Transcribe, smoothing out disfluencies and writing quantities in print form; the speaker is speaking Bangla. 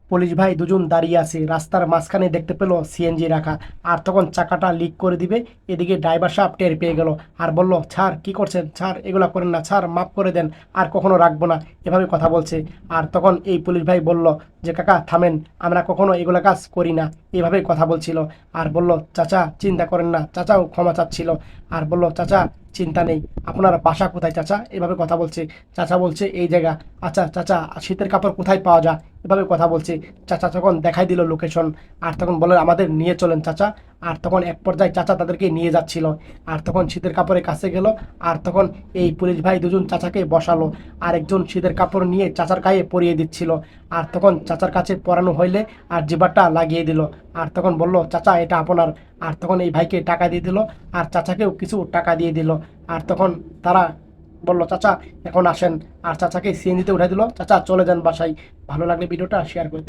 পুলিশ ভাই দুজন দাঁড়িয়ে আছে, রাস্তার মাঝখানে দেখতে পেল সিএনজি রাখা। আর তখন চাকাটা লিক করে দিবে, এদিকে ড্রাইভার সাহেব টের পেয়ে গেল আর বলল, স্যার কি করছেন স্যার, এগুলা করেন না স্যার, মাফ করে দেন, আর কখনো রাখবো না, এভাবে কথা বলছে। আর তখন এই পুলিশ ভাই বলল যে কাকা থামেন, আমরা কখনো এগুলা কাজ করি না, এভাবে কথা বলছিল। আর বলল, চাচা চিন্তা করেন না, চাচাও ক্ষমা চাচ্ছিল। আর বলল, চাচা চিন্তা নেই, আপনার বাসা কোথায় চাচা, এভাবে কথা বলছে। চাচা বলছে এই জায়গা। আচ্ছা চাচা শীতের কাপড় কোথায় পাওয়া যায়, এভাবে কথা বলছে। চাচা তখন দেখাই দিল লোকেশন। আর তখন বলে, আমাদের নিয়ে চলেন চাচা। আর তখন এক পর্যায়ে চাচা তাদেরকে নিয়ে যাচ্ছিল। আর তখন শীতের কাপড়ের কাছে গেল। আর তখন এই পুলিশ ভাই দুজন চাচাকে বসালো। আর একজন শীতের কাপড় নিয়ে চাচার গায়ে পরিয়ে দিচ্ছিল। আর তখন চাচার কাছে পরানো হইলে আর জিবারটা লাগিয়ে দিল। আর তখন বলল, চাচা এটা আপনার। আর তখন এই ভাইকে টাকা দিয়ে দিল। আর চাচাকেও কিছু টাকা দিয়ে দিল। আর তখন তারা বলল, চাচা এখন আসেন। আর চাচাকে সিএনজিতে উঠে দিল। চাচা চলে যান বাসায়। ভালো লাগলে ভিডিওটা শেয়ার করে দিন।